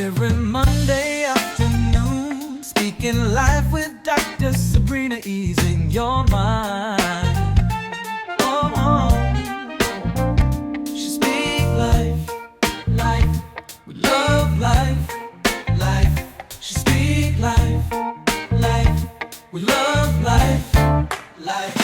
Every Monday afternoon, speaking live with Dr. Sabrina, easing your mind. Oh, she speak life, life, we love life, life. She speak life, life, we love life, life.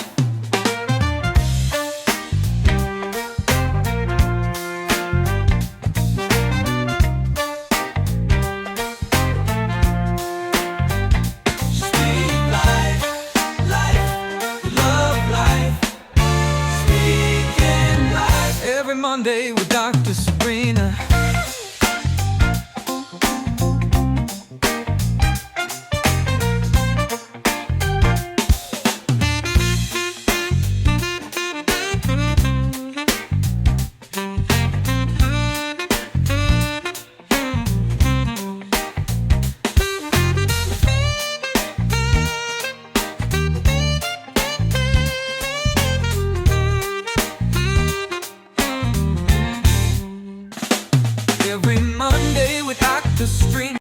Monday with Dr. Sabrina. Every Monday with Dr. Sabrina.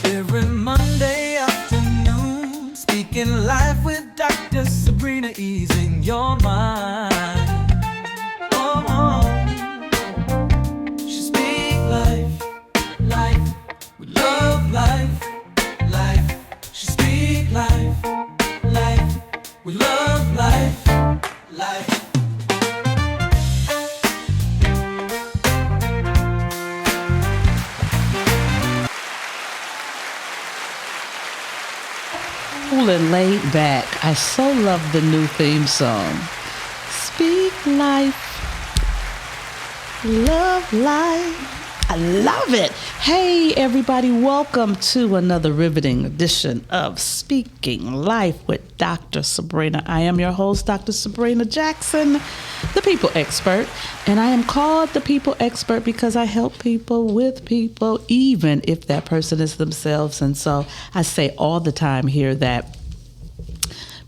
Every Monday afternoon, speaking live with Dr. Sabrina, easing your mind. Oh, she speak life, life, we love life, life. She speak life, life, we love life, life. Cool and laid back. I so love the new theme song. Speak life, love life. I love it. Hey, everybody, welcome to another riveting edition of Speaking Life with Dr. Sabrina. I am your host, Dr. Sabrina Jackson, the people expert. And I am called the people expert because I help people with people, even if that person is themselves. And so I say all the time here that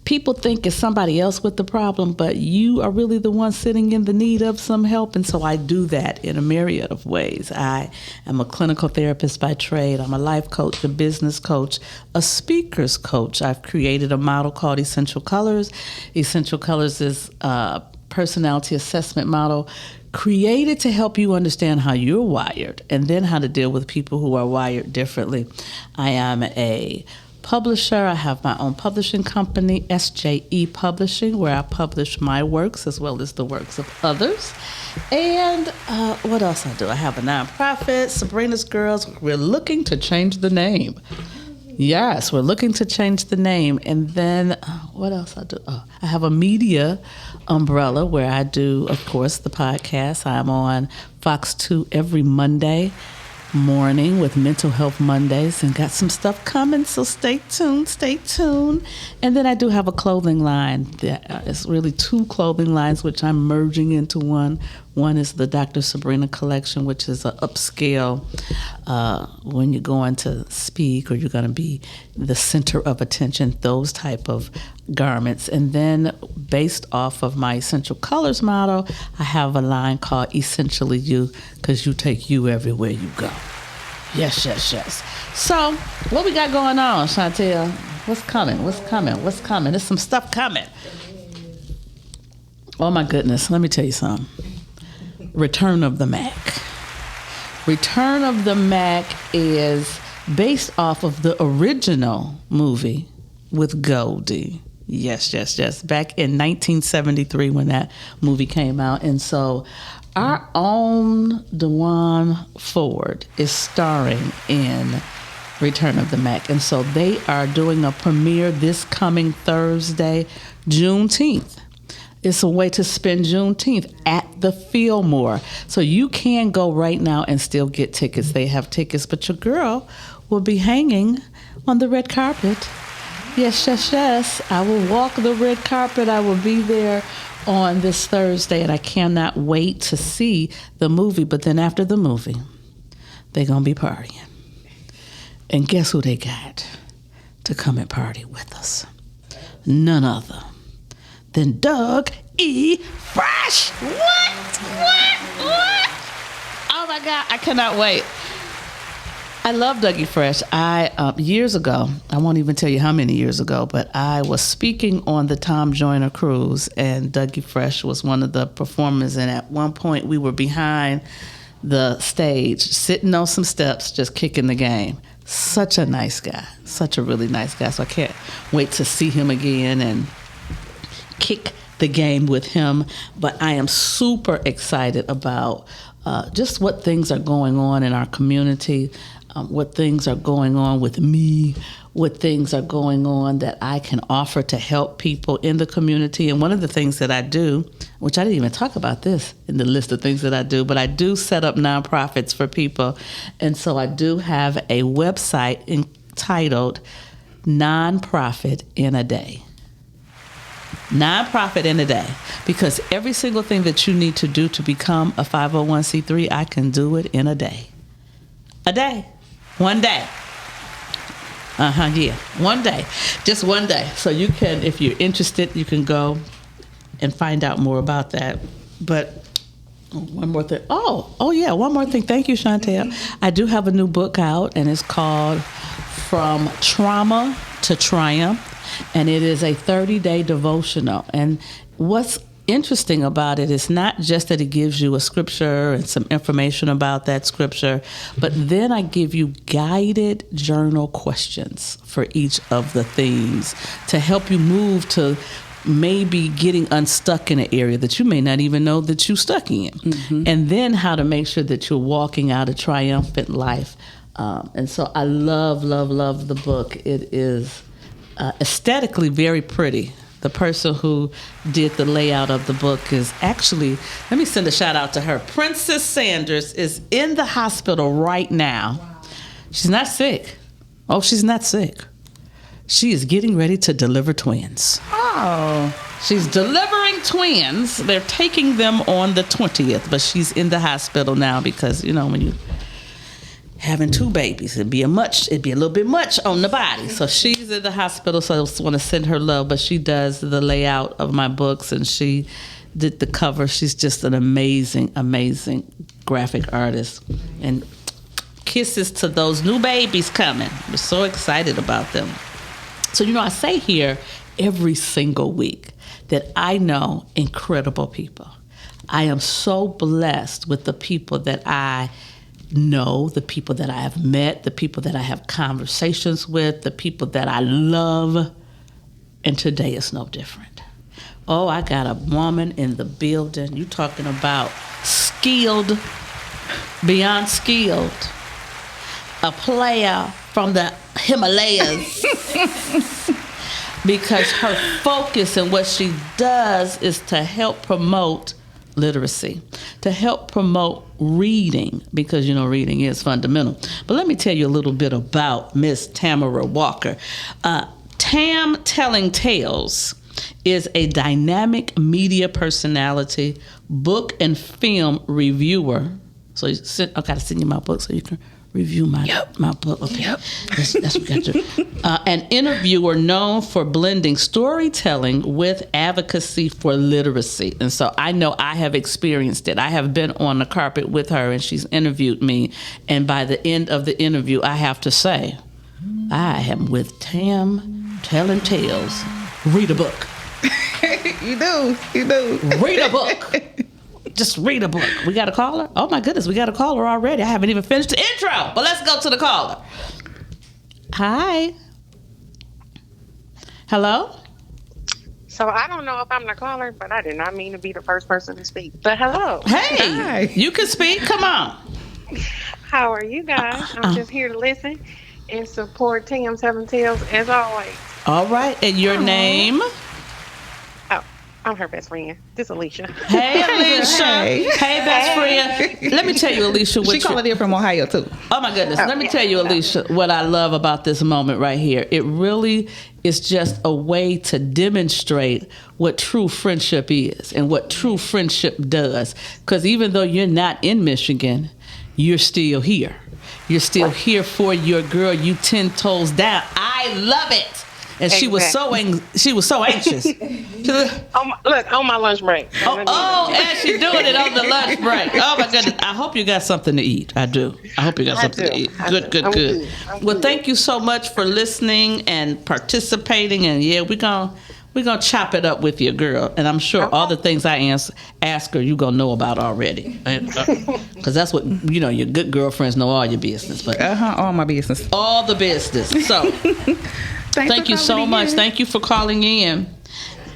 people think it's somebody else with the problem, but you are really the one sitting in the need of some help. And so I do that in a myriad of ways. I am a clinical therapist by trade. I'm a life coach, a business coach, a speaker's coach. I've created a model called Essential Colors. Essential Colors is a personality assessment model created to help you understand how you're wired and then how to deal with people who are wired differently. I am a publisher. I have my own publishing company, SJE Publishing, where I publish my works as well as the works of others. And what else I do? I have a nonprofit, Sabrina's Girls. We're looking to change the name. Yes, we're looking to change the name. And then what else I do? Oh, I have a media umbrella where I do, of course, the podcast. I'm on Fox 2 every Monday morning with Mental Health Mondays and got some stuff coming, so stay tuned. And then I do have a clothing line. It's really two clothing lines which I'm merging into one. One is the Dr. Sabrina collection, which is an upscale when you're going to speak or you're going to be the center of attention, those type of garments. And then based off of my Essential Colors model, I have a line called Essentially You, because you take you everywhere you go. Yes. So what we got going on, Chantel? What's coming? There's some stuff coming. Oh my goodness, let me tell you something. Return of the Mac. Return of the Mac is based off of the original movie with Goldie. Yes. Back in 1973 when that movie came out. And so our own Dewan Ford is starring in Return of the Mac. And so they are doing a premiere this coming Thursday, Juneteenth. It's a way to spend Juneteenth at the Fillmore. So you can go right now and still get tickets. They have tickets, but your girl will be hanging on the red carpet. Yes. I will walk the red carpet. I will be there on this Thursday, and I cannot wait to see the movie. But then after the movie, they're going to be partying. And guess who they got to come and party with us? None other than Doug E. Fresh. What? Oh my God, I cannot wait. I love Dougie Fresh. I years ago, I won't even tell you how many years ago, but I was speaking on the Tom Joyner cruise, and Dougie Fresh was one of the performers. And at one point, we were behind the stage, sitting on some steps, just kicking the game. Such a nice guy, such a really nice guy. So I can't wait to see him again and kick the game with him. But I am super excited about just what things are going on in our community. What things are going on with me, what things are going on that I can offer to help people in the community. And one of the things that I do, which I didn't even talk about this in the list of things that I do, but I do set up nonprofits for people. And so I do have a website entitled Nonprofit in a Day. Nonprofit in a Day. Because every single thing that you need to do to become a 501c3, I can do it in a day. A day. One day. Yeah. One day. Just one day. So you can, if you're interested, you can go and find out more about that. But one more thing. Oh yeah, one more thing. Thank you, Chantel. I do have a new book out, and it's called From Trauma to Triumph. And it is a 30-day devotional. And what's interesting about it is not just that it gives you a scripture and some information about that scripture, but then I give you guided journal questions for each of the themes to help you move to maybe getting unstuck in an area that you may not even know that you're stuck in. Mm-hmm. And then how to make sure that you're walking out a triumphant life. And so I love the book. It is aesthetically very pretty. The person who did the layout of the book is actually, let me send a shout out to her. Princess Sanders is in the hospital right now. Wow. She's not sick. Oh, she's not sick. She is getting ready to deliver twins. Oh. She's delivering twins. They're taking them on the 20th, but she's in the hospital now because, you know, when you having two babies, it'd be a little bit much on the body. So she's in the hospital, so I just want to send her love. But she does the layout of my books, and she did the cover. She's just an amazing graphic artist. And kisses to those new babies coming. We're so excited about them. So, you know, I say here every single week that I know incredible people. I am so blessed with the people that I know, the people that I have met, the people that I have conversations with, the people that I love, and today is no different. Oh, I got a woman in the building. You talking about skilled, beyond skilled, a player from the Himalayas, because her focus and what she does is to help promote literacy, to help promote reading, because, you know, reading is fundamental. But let me tell you a little bit about Miss Tamara Walker. Tam Telling Tales is a dynamic media personality, book and film reviewer. So I got to send you my book so you can review my book. Okay. Yep. That's what we got to do. An interviewer known for blending storytelling with advocacy for literacy. And so I know I have experienced it. I have been on the carpet with her, and she's interviewed me. And by the end of the interview, I have to say, I am with Tam Telling Tales. Read a book. You do. Read a book. Just read a book. We got a caller? Oh my goodness, we got a caller already. I haven't even finished the intro, but let's go to the caller. Hi. Hello? So I don't know if I'm the caller, but I did not mean to be the first person to speak. But hello. Hey, Hi. You can speak. Come on. How are you guys? I'm just here to listen and support Tam Telling Tales as always. All right, and your name? I'm her best friend. This is Alicia. Hey, Alicia. Hey, best friend. Let me tell you, Alicia. She calling in from Ohio, too. Oh, my goodness. Let me tell you, Alicia, what I love about this moment right here. It really is just a way to demonstrate what true friendship is and what true friendship does. Because even though you're not in Michigan, you're still here. You're still here for your girl. You 10 toes down. I love it. And she was so anxious. Look, on my lunch break. And she's doing it on the lunch break. Oh my goodness! I hope you got something to eat. I do. I hope you got something to eat. Good. Well, thank you so much for listening and participating. And yeah, we're gonna chop it up with your girl. And I'm sure all the things I ask her, you gonna know about already. Because that's what your good girlfriends know all your business. But all my business. All the business. So thank you so much. Thank you for calling in.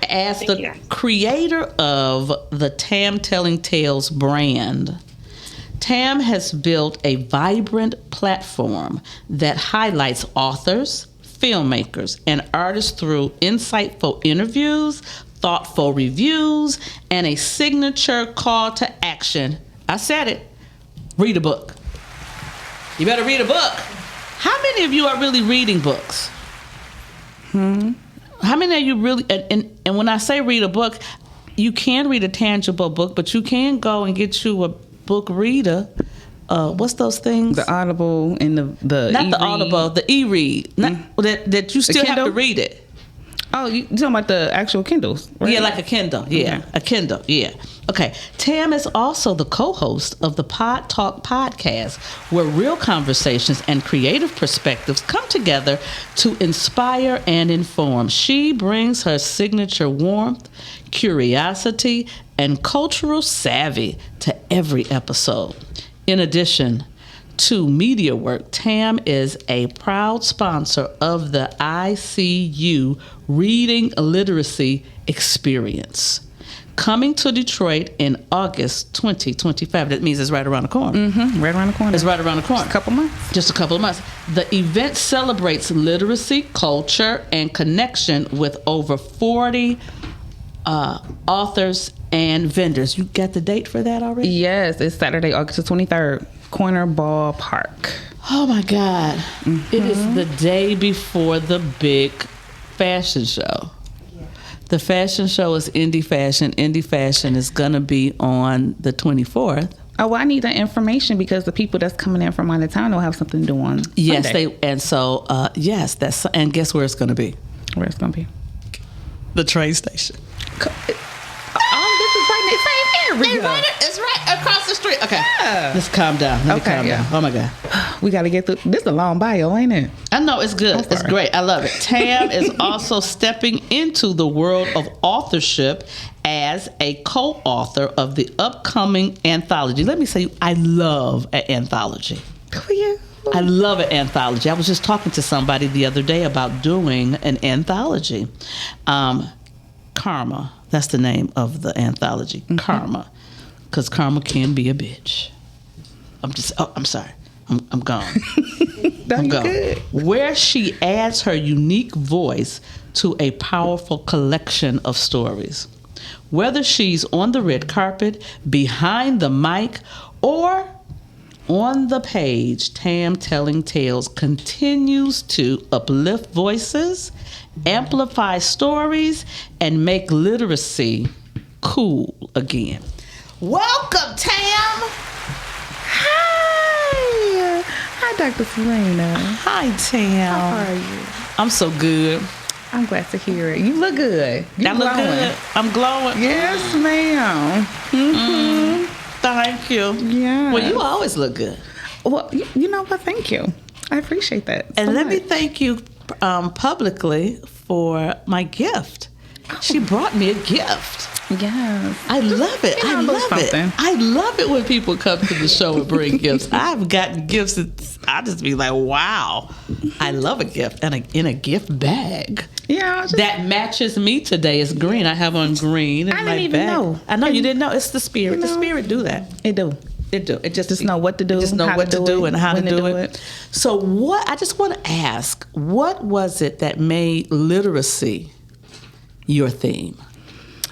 As the creator of the Tam Telling Tales brand, Tam has built a vibrant platform that highlights authors, filmmakers, and artists through insightful interviews, thoughtful reviews, and a signature call to action. I said it. Read a book. You better read a book. How many of you are really reading books? How many of you really, and when I say read a book, you can read a tangible book, but you can go and get you a book reader. What's those things? The Audible and the not e-read. The Audible, the e-read. That you still have to read it. Oh, you talking about the actual Kindles? Right? Yeah, like a Kindle. Yeah, okay. A Kindle. Yeah. Okay. Tam is also the co-host of the Pod Talk podcast, where real conversations and creative perspectives come together to inspire and inform. She brings her signature warmth, curiosity, and cultural savvy to every episode. In addition to media work, Tam is a proud sponsor of the ICU Reading Literacy Experience, coming to Detroit in August 2025. That means it's right around the corner. Right around the corner. It's right around the corner. Just a couple months. Just a couple of months. The event celebrates literacy, culture, and connection with over 40 authors and vendors. You got the date for that already? Yes, it's Saturday, August the 23rd, Corner Ball Park. Oh my God. It is the day before the big fashion show. The fashion show is Indie Fashion. Indie Fashion is going to be on the 24th. Oh, well, I need that information because the people that's coming in from out of town will have something to do on Yes, Sunday. and guess where it's going to be? Where it's going to be? The train station. This is right in the same area. It's right across the street. Okay. Yeah. Let's calm down. Let me calm down. Oh my God. We got to get through. This is a long bio, ain't it? I know, it's good. It's great. I love it. Tam is also stepping into the world of authorship as a co-author of the upcoming anthology. Let me say, I love an anthology. Oh, yeah. I love an anthology. I was just talking to somebody the other day about doing an anthology. Karma. That's the name of the anthology. Karma. Because karma can be a bitch. I'm sorry. I'm gone. I'm gone. Good. Where she adds her unique voice to a powerful collection of stories. Whether she's on the red carpet, behind the mic, or on the page, Tam Telling Tales continues to uplift voices, amplify stories, and make literacy cool again. Welcome, Tam! Hi, Dr. Sabrina. Hi, Tam. How are you? I'm so good. I'm glad to hear it. You look good. I look good. I'm glowing. Yes, ma'am. Thank you. Yeah. Well, you always look good. Well, you know what? Thank you. I appreciate that. And let me thank you publicly for my gift. She brought me a gift. Yes. I love it. I love it. I love it when people come to the show and bring gifts. I've gotten gifts that I just be like, wow. I love a gift and in a gift bag. Yeah. That matches me today. It's green. I have on green in my bag. I didn't even know. I know you didn't know. It's the spirit. The spirit do that. It do. It do. It just know what to do. Just know what to do and how to do it. So I just want to ask, what was it that made literacy your theme?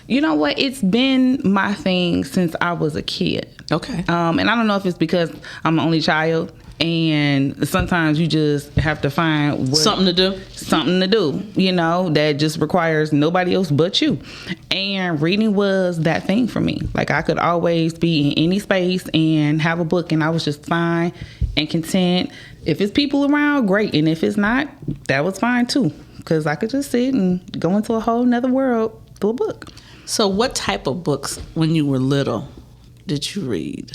You know what? It's been my thing since I was a kid. Okay. And I don't know if it's because I'm the only child, and sometimes you just have to find something to do, that just requires nobody else but you. And reading was that thing for me. Like, I could always be in any space and have a book, and I was just fine and content. If it's people around, great. And if it's not, that was fine too. because I could just sit and go into a whole nother world through a book. So what type of books when you were little did you read?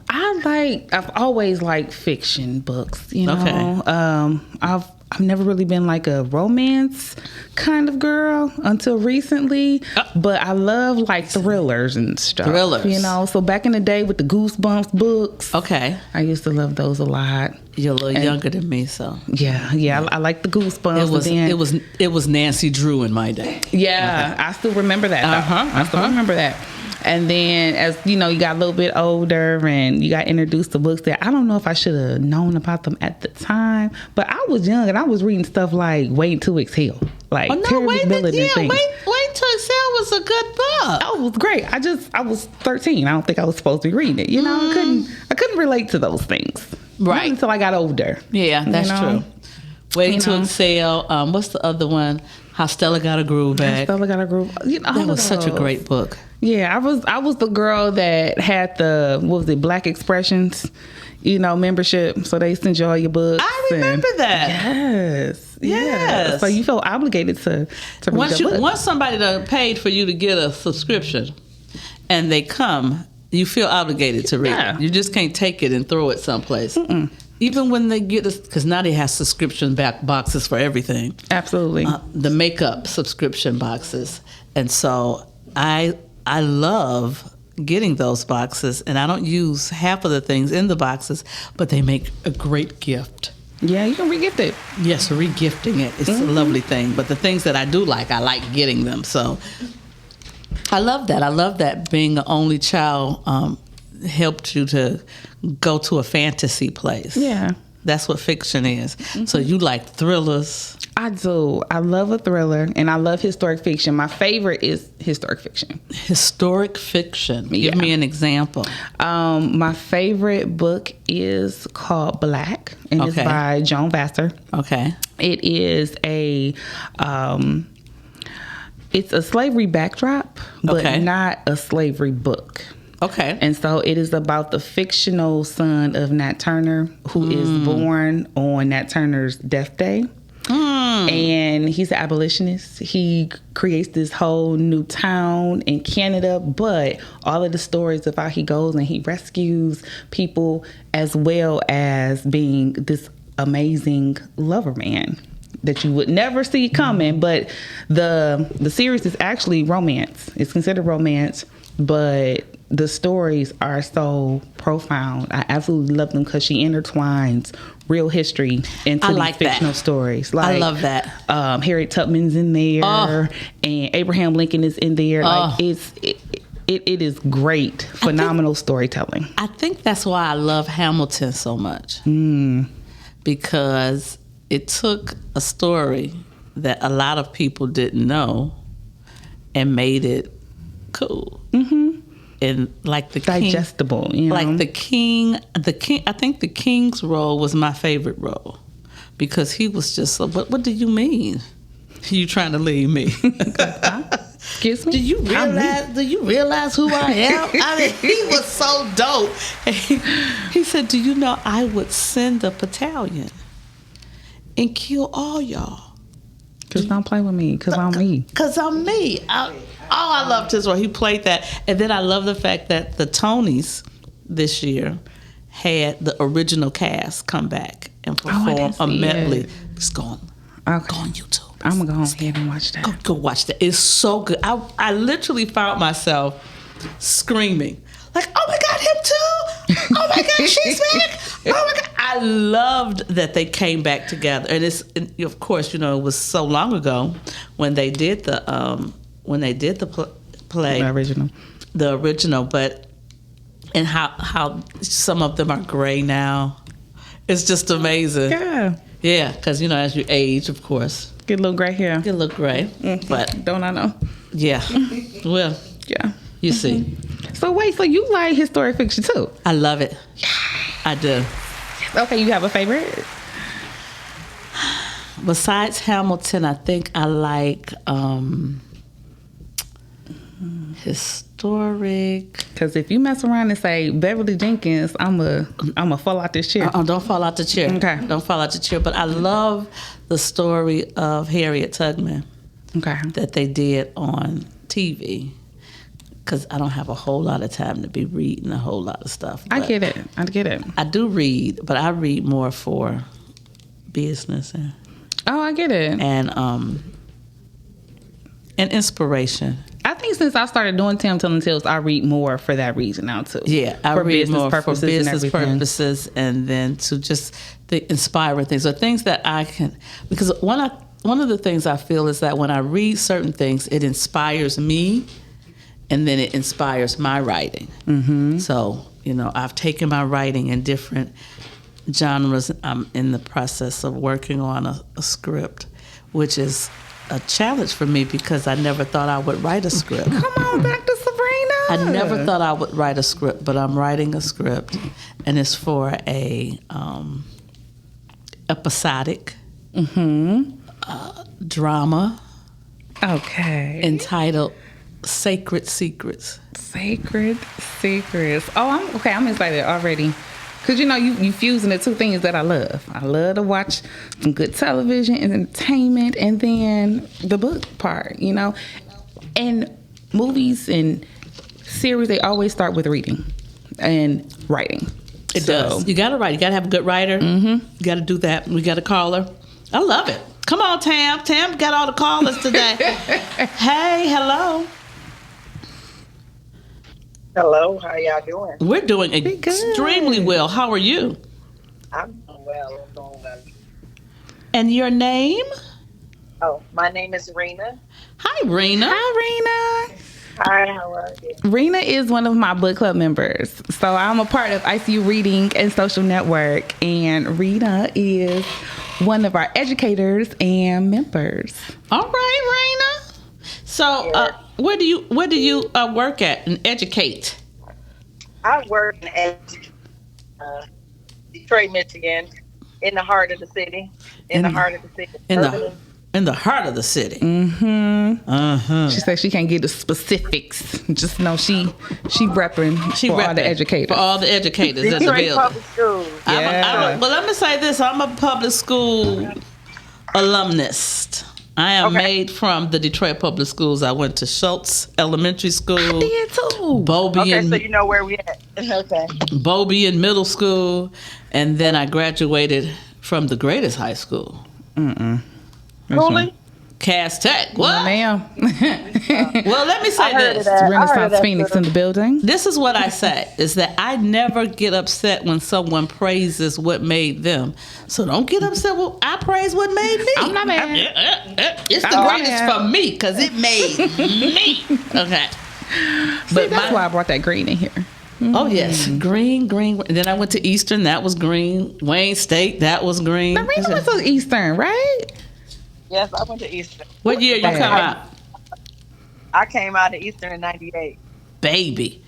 I've always liked fiction books, you know. Okay. I've never really been like a romance kind of girl until recently, but I love like thrillers and stuff. Thrillers. You know, so back in the day with the Goosebumps books. Okay. I used to love those a lot. You're a little younger than me, so. Yeah. I like the Goosebumps. It was Nancy Drew in my day. Yeah, okay. I still remember that. I still remember that. And then as you know, you got a little bit older and you got introduced to books that I don't know if I should have known about them at the time, but I was young and I was reading stuff like Wait to Exhale. Like Wait to Exhale was a good book. Oh, it was great. I was 13. I don't think I was supposed to be reading it. You know, I couldn't relate to those things. Right. Not until I got older. Yeah, that's true. Wait to Exhale. What's the other one? How Stella Got a Groove Back. Stella Got a Groove. You know, that was such a great book. Yeah, I was the girl that had the Black Expressions, you know, membership. So they send you all your books. I remember that. Yes. So you felt obligated to read once somebody done paid for you to get a subscription, and they come, you feel obligated to read it. You just can't take it and throw it someplace. Even when they get us, because now they have subscription back boxes for everything. Absolutely. The makeup subscription boxes, and so I love getting those boxes, and I don't use half of the things in the boxes, but they make a great gift. Yeah, you can re-gift it. Yes, re-gifting it is a lovely thing. But the things that I do like, I like getting them. So I love that. I love that being an only child helped you to go to a fantasy place. Yeah. That's what fiction is. So you like thrillers. I do. I love a thriller, and I love historic fiction. My favorite is historic fiction. Historic fiction. Give me an example. My favorite book is called Black, and it's by Joan Vassar. Okay. It is it's a slavery backdrop, but not a slavery book. Okay. And so it is about the fictional son of Nat Turner, who is born on Nat Turner's death day. And he's an abolitionist. He creates this whole new town in Canada, but all of the stories of how he goes and he rescues people, as well as being this amazing lover man that you would never see coming. But the series is actually romance. It's considered romance, but the stories are so profound. I absolutely love them because she intertwines real history into these fictional stories. Like, I love that. Harriet Tubman's in there, and Abraham Lincoln is in there. Like it is great, phenomenal storytelling. I think that's why I love Hamilton so much, because it took a story that a lot of people didn't know and made it cool. And like the digestible, king, you know? Like the king. I think the king's role was my favorite role because he was just. What do you mean? You trying to leave me? Excuse me. Do you realize who I am? I mean, he was so dope. He said, "Do you know I would send a battalion and kill all y'all? Cause don't play with me. Cause I'm me. Cause I'm me." I loved his role. He played that. And then I love the fact that the Tonys this year had the original cast come back and perform a medley. It's go on YouTube. I'm going to go ahead and watch that. Go watch that. It's so good. I literally found myself screaming. Like, oh my God, him too? Oh my God, she's back. Oh my God. I loved that they came back together. And of course, you know, it was so long ago when they did the play, the original, but and how some of them are gray now. It's just amazing. Yeah, because you know, as you age, of course, get a little gray hair, get a little gray. But don't I know? Yeah. Well, yeah. You see. So wait, so you like historic fiction too? I love it. Yeah. I do. Okay, you have a favorite? Besides Hamilton, I think I like story. Because if you mess around and say Beverly Jenkins, I'm a fall out this chair. Don't fall out the chair. Okay. Don't fall out the chair. But I love the story of Harriet Tubman Okay. that they did on TV. Because I don't have a whole lot of time to be reading a whole lot of stuff. I But get it. I do read, but I read more for business Oh, I get it. and inspiration. I think since I started doing Tam Telling Tales, I read more for that reason now too. Yeah, I for read business more for purposes and business everything. purposes, and then to just the inspiring things or things that I can. Because one of the things I feel is that when I read certain things, it inspires me, and then it inspires my writing. Mm-hmm. So I've taken my writing in different genres. I'm in the process of working on a script, which is a challenge for me because I never thought I would write a script. Come on, Dr. Sabrina. I never thought I would write a script, but I'm writing a script, and it's for a episodic drama Okay. entitled Sacred Secrets. Sacred Secrets. Oh, I'm excited already. Because, you fusing the two things that I love. I love to watch some good television and entertainment, and then the book part, And movies and series, they always start with reading and writing. It does. You got to write. You got to have a good writer. Mm-hmm. You got to do that. We got a caller. I love it. Come on, Tam. Tam got all the callers today. Hey, hello. Hello, how y'all doing? We're doing extremely well. How are you? I'm doing well. And your name? Oh, my name is Rena. Hi, Rena. Hi, Rena. Hi, how are you? Rena is one of my book club members. So I'm a part of ICU Reading and Social Network. And Rena is one of our educators and members. All right, Rena. So where do you work at and educate? I work in Detroit, Michigan, in the heart of the city. In the heart of the city. In the heart of the city. Mm-hmm. Uh-huh. She says she can't get the specifics. Just know she repping for all the educators. For all the educators in the Detroit building. Public Schools. Yeah. Well, let me say this. I'm a public school alumnus. I am made from the Detroit Public Schools. I went to Schultz Elementary School. I did too. Bobien, So you know where we at. Okay. Bobien Middle School. And then I graduated from the greatest high school. Cooley? Cass Tech. What? No, ma'am. Well, let me say I heard this. of that. Renaissance Phoenix in the building. This is what I say, is that I never get upset when someone praises what made them. So don't get upset when I praise what made me. I'm not mad. It's the I'm greatest mad. for me because it made me. Okay. But that's why I brought that green in here. Oh, yes. Green. And then I went to Eastern. That was green. Wayne State. That was green. Now, Rena went to Eastern, right? Yes, I went to Eastern. What year you come out? I came out of Eastern in 98. Baby.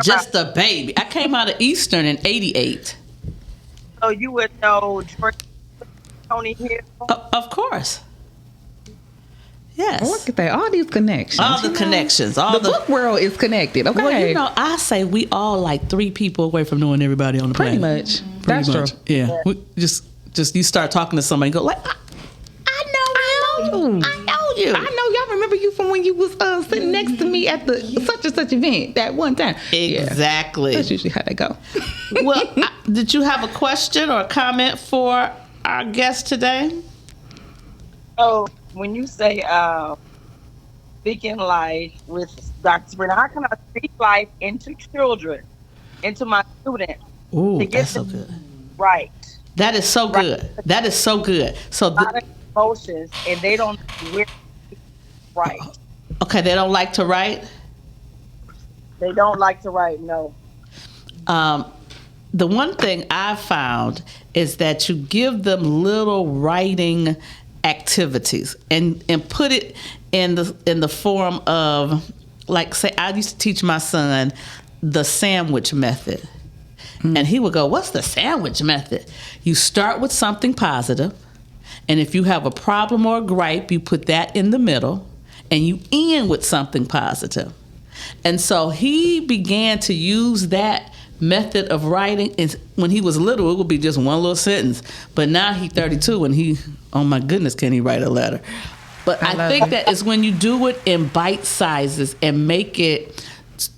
Just a baby. I came out of Eastern in 88. So you would know Tony Hill? Of course. Yes. Look at that. All these connections. All the connections. All The book world is connected, okay? Well, I say we all like 3 people away from knowing everybody on the Pretty planet. much. Pretty That's much. true. Yeah. We just you start talking to somebody and go like, I know you. I know y'all remember you from when you was sitting next to me at the such and such event that one time. Exactly. Yeah. That's usually how they go. Well, did you have a question or a comment for our guest today? So when you say speaking life with Dr. Sabrina, how can I speak life into children, into my students? Ooh, to get that's so them good. Right. That is so good. That is so good. So, A lot of emotions, and they don't know right. okay, they don't like to write. They don't like to write. No. The one thing I found is that you give them little writing activities and put it in the form of, like, say, I used to teach my son the sandwich method. And he would go, what's the sandwich method? You start with something positive, and if you have a problem or a gripe, you put that in the middle, and you end with something positive. And so he began to use that method of writing. And when he was little, it would be just one little sentence. But now he's 32 and he, oh my goodness, can he write a letter? But I think that is when you do it in bite sizes and make it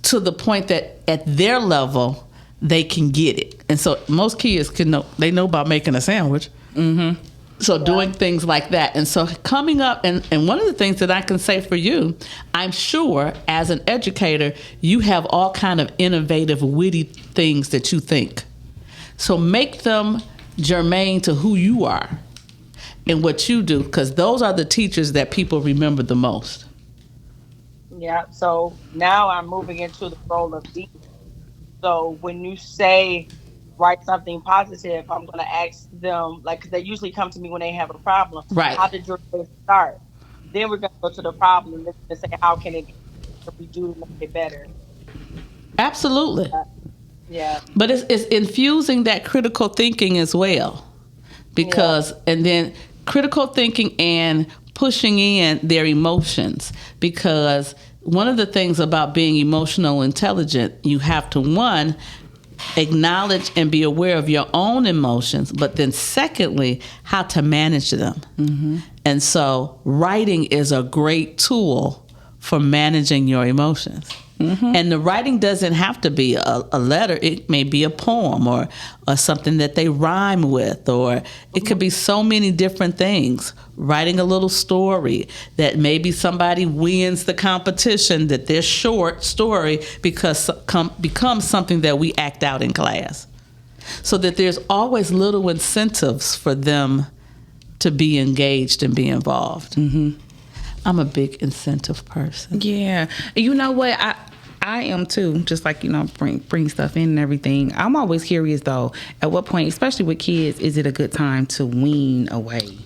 to the point that at their level, they can get it. And so most kids they know about making a sandwich. Mm-hmm. So doing things like that. And so coming up, and one of the things that I can say for you, I'm sure as an educator, you have all kind of innovative, witty things that you think. So make them germane to who you are and what you do, because those are the teachers that people remember the most. Yeah, so now I'm moving into the role of teacher. So when you say write something positive, I'm going to ask them, like, because they usually come to me when they have a problem. Right. How did your day start? Then we're going to go to the problem and say, how can we do to make it better? Absolutely. Yeah. But it's infusing that critical thinking as well. Because, and then critical thinking and pushing in their emotions. Because one of the things about being emotional intelligent, you have to, one, acknowledge and be aware of your own emotions, but then secondly, how to manage them. Mm-hmm. And so writing is a great tool for managing your emotions. Mm-hmm. And the writing doesn't have to be a letter. It may be a poem or something that they rhyme with, or it could be so many different things. Writing a little story that maybe somebody wins the competition, that their short story becomes something that we act out in class. So that there's always little incentives for them to be engaged and be involved. Mm-hmm. I'm a big incentive person. Yeah. You know what? I am too, just like, bring stuff in and everything. I'm always curious though, at what point, especially with kids, is it a good time to wean away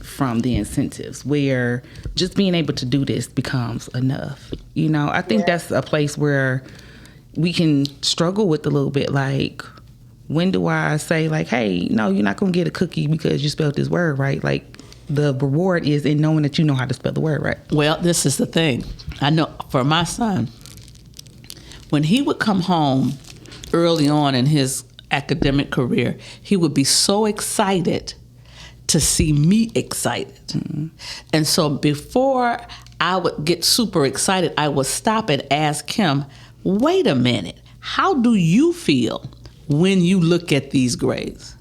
from the incentives where just being able to do this becomes enough? I think that's a place where we can struggle with a little bit. Like, when do I say like, hey, no, you're not going to get a cookie because you spelled this word right? Like, the reward is in knowing that you know how to spell the word right. Well, this is the thing. I know for my son, when he would come home early on in his academic career, he would be so excited to see me excited. Mm-hmm. And so before I would get super excited, I would stop and ask him, wait a minute, how do you feel when you look at these grades?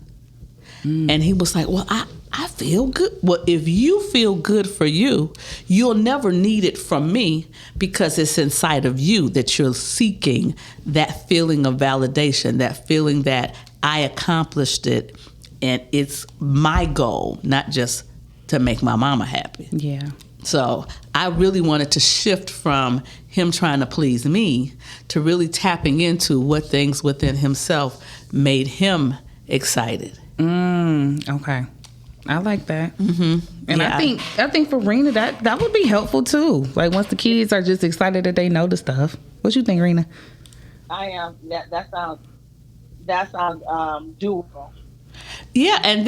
Mm. And he was like, well, I feel good. Well, if you feel good for you, you'll never need it from me, because it's inside of you that you're seeking that feeling of validation, that feeling that I accomplished it and it's my goal, not just to make my mama happy. Yeah. So I really wanted to shift from him trying to please me to really tapping into what things within himself made him excited. Okay. I like that. Mm-hmm. And yeah. I think for Rena, that would be helpful too. Like, once the kids are just excited that they know the stuff. What you think, Rena? I am. That sounds doable. Yeah, and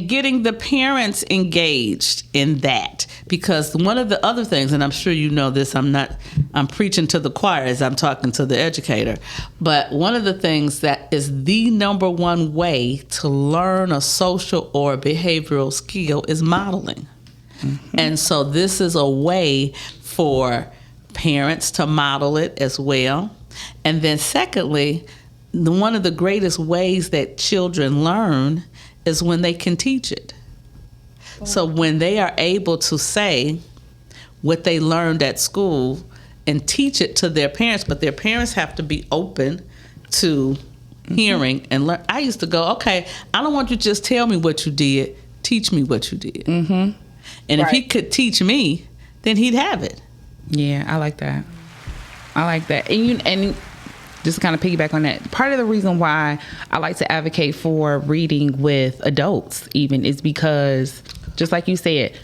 getting the parents engaged in that, because one of the other things, and I'm sure you know this, I'm preaching to the choir as I'm talking to the educator, but one of the things that is the number one way to learn a social or behavioral skill is modeling. Mm-hmm. And so this is a way for parents to model it as well. And then secondly, one of the greatest ways that children learn is when they can teach it. So when they are able to say what they learned at school and teach it to their parents, but their parents have to be open to hearing and learn. I used to go, okay, I don't want you to just tell me what you did. Teach me what you did. Mm-hmm. And if he could teach me, then he'd have it. Yeah, I like that. And just to kind of piggyback on that, part of the reason why I like to advocate for reading with adults even is because, just like you said,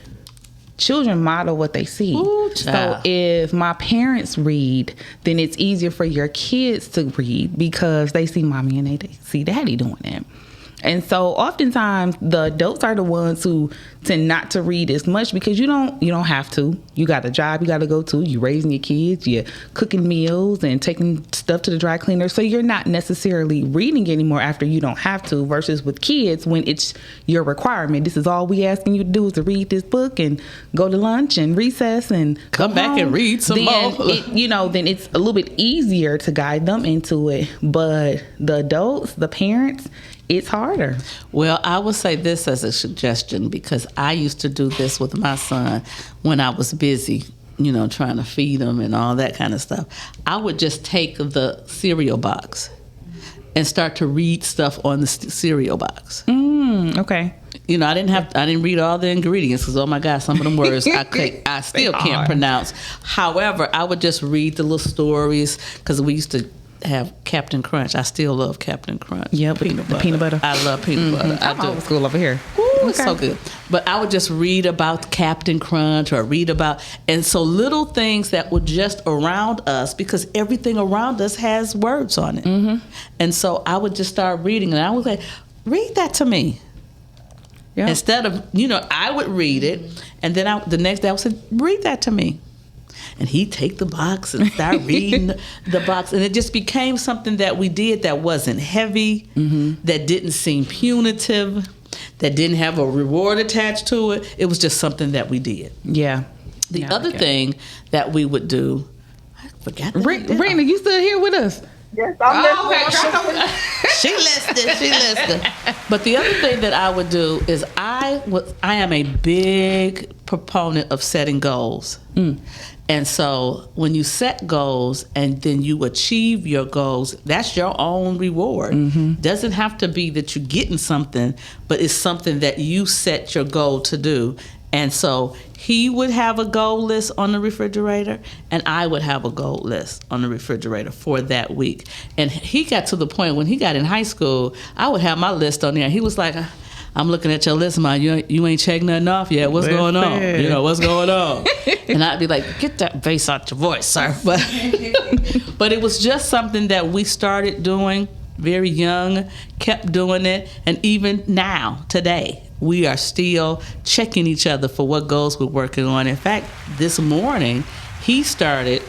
children model what they see. Ooh, so if my parents read, then it's easier for your kids to read because they see mommy and they see daddy doing it. And so oftentimes the adults are the ones who tend not to read as much because you don't have to. You got a job you got to go to. You raising your kids. You're cooking meals and taking stuff to the dry cleaner. So you're not necessarily reading anymore after you don't have to. Versus with kids, when it's your requirement, this is all we asking you to do is to read this book and go to lunch and recess and Come back and read some more. Then it's a little bit easier to guide them into it. But the adults, the parents, it's harder. Well, I would say this as a suggestion because I used to do this with my son when I was busy, trying to feed him and all that kind of stuff. I would just take the cereal box and start to read stuff on the cereal box. Okay. I didn't read all the ingredients because, oh my God, some of them words I still can't pronounce. However, I would just read the little stories because we used to have Captain Crunch. I still love Captain Crunch. Yeah, peanut butter. I love peanut butter. I'm old school over here. Ooh, it's so good. But I would just read about Captain Crunch or and so little things that were just around us because everything around us has words on it. Mm-hmm. And so I would just start reading and I would say, read that to me. Yeah. Instead of, I would read it and then the next day I would say, read that to me. And he'd take the box and start reading the box. And it just became something that we did that wasn't heavy, that didn't seem punitive, that didn't have a reward attached to it. It was just something that we did. Yeah. The other thing that we would do, I forgot. Brina, you still here with us? Yes, I'm listening. She listened. But the other thing that I would do is I am a big proponent of setting goals. And so when you set goals and then you achieve your goals, that's your own reward. Doesn't have to be that you're getting something, but it's something that you set your goal to do. And so he would have a goal list on the refrigerator and I would have a goal list on the refrigerator for that week. And he got to the point when he got in high school, I would have my list on there. He was like, I'm looking at your list, man. You ain't checked nothing off yet. What's going on? What's going on? And I'd be like, get that bass out your voice, sir. But it was just something that we started doing very young, kept doing it. And even now, today, we are still checking each other for what goals we're working on. In fact, this morning, he started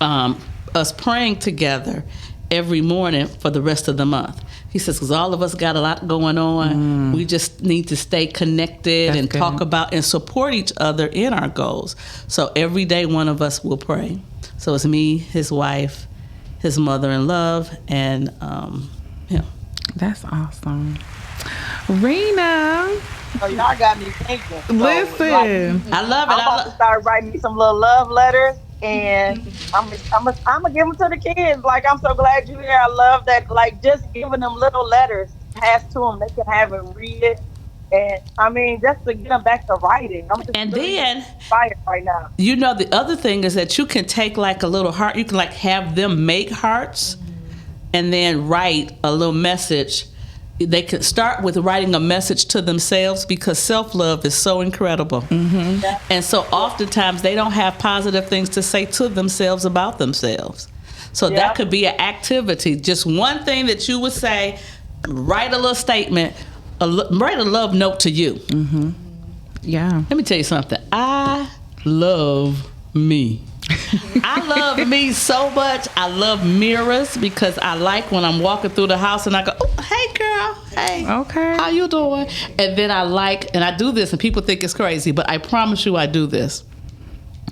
us praying together every morning for the rest of the month. He says, because all of us got a lot going on. We just need to stay connected and talk about and support each other in our goals. So every day one of us will pray. So it's me, his wife, his mother-in-law, and him. That's awesome. Rena. So y'all got me thinking. So, listen. I love it. I'm about to start writing me some little love letters. And I'm gonna give them to the kids. Like, I'm so glad you're here. I love that. Like, just giving them little letters, pass to them. They can have it, read it, and I mean, just to get them back to writing. I'm just really inspired right now. The other thing is that you can take like a little heart. You can like have them make hearts, and then write a little message. They can start with writing a message to themselves because self-love is so incredible. And so oftentimes they don't have positive things to say to themselves about themselves. So that could be an activity. Just one thing that you would say, write a little statement, write a love note to you. Yeah. Let me tell you something. I love me. I love me so much. I love mirrors because I like when I'm walking through the house and I go, oh, hey girl, hey, okay, how you doing? And then I do this and people think it's crazy, but I promise you I do this.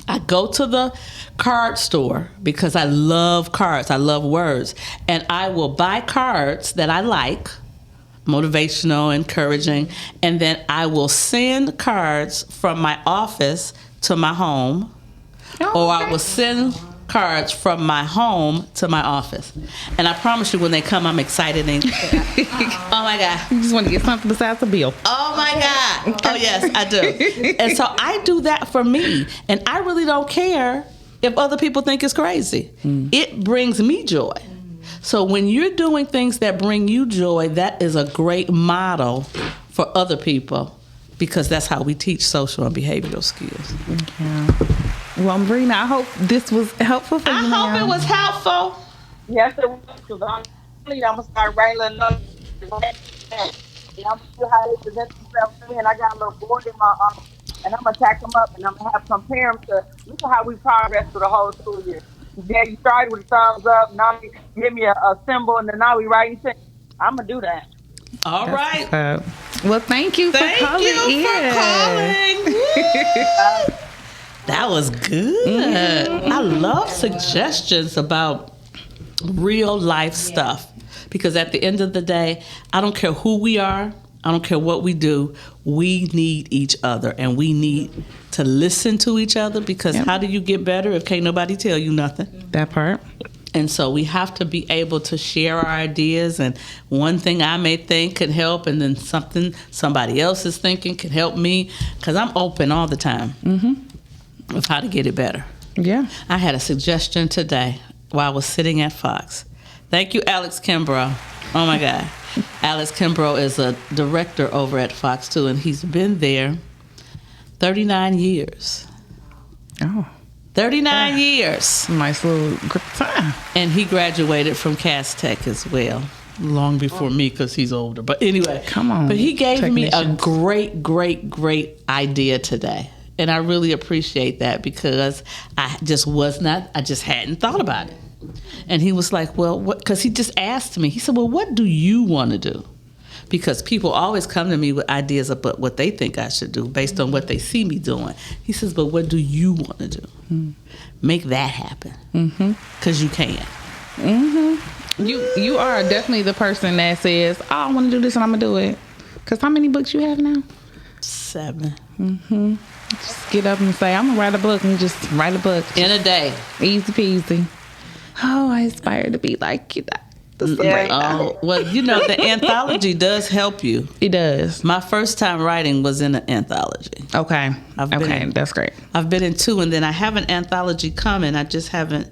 I go to the card store because I love cards. I love words. And I will buy cards that I like, motivational, encouraging, and then I will send cards from my office to my home. Or I will send cards from my home to my office. And I promise you when they come, I'm excited. And oh my God. You just want to get something besides the bill. Oh my God. Oh yes, I do. And so I do that for me. And I really don't care if other people think it's crazy. It brings me joy. So when you're doing things that bring you joy, that is a great model for other people because that's how we teach social and behavioral skills. Yeah. Well, Marina, I hope this was helpful for you. I hope it was helpful. Yes, it was. Because I'm going to start writing notes And I'm gonna see how they present themselves to me. And I got a little board in my and I'm gonna tack them up, and I'm gonna have compare them to look at how we progress through the whole school year. Yeah, you started with a thumbs up. Now you give me a symbol, and then now we writing things. I'm gonna do that. All right. Well, thank you for calling. That was good. I love suggestions about real life stuff, because at the end of the day, I don't care who we are, I don't care what we do, we need each other, and we need to listen to each other, because how do you get better if can't nobody tell you nothing? That part. And so we have to be able to share our ideas, and one thing I may think could help, and then something somebody else is thinking could help me, because I'm open all the time of how to get it better. Yeah. I had a suggestion today while I was sitting at Fox. Thank you, Alex Kimbrough. Oh my God. Alex Kimbrough is a director over at Fox 2, and he's been there 39 years. Oh. 39 years. Nice little grip of time. And he graduated from Cass Tech as well, long before me, because he's older. But anyway. Come on. But he gave me a technicians. great idea today. And I really appreciate that, because I just hadn't thought about it. And he was like, well, what? Because he just asked me. He said, well, what do you want to do? Because people always come to me with ideas about what they think I should do based on what they see me doing. He says, but what do you want to do? Make that happen. Because you can. You are definitely the person that says, oh, I want to do this and I'm going to do it. Because how many books you have now? 7. Just get up and say, I'm going to write a book, and just write a book. In a day. Easy peasy. Oh, I aspire to be like you. Oh, well, the anthology does help you. It does. My first time writing was in an anthology. Okay. That's great. I've been in 2, and then I have an anthology coming. I just haven't.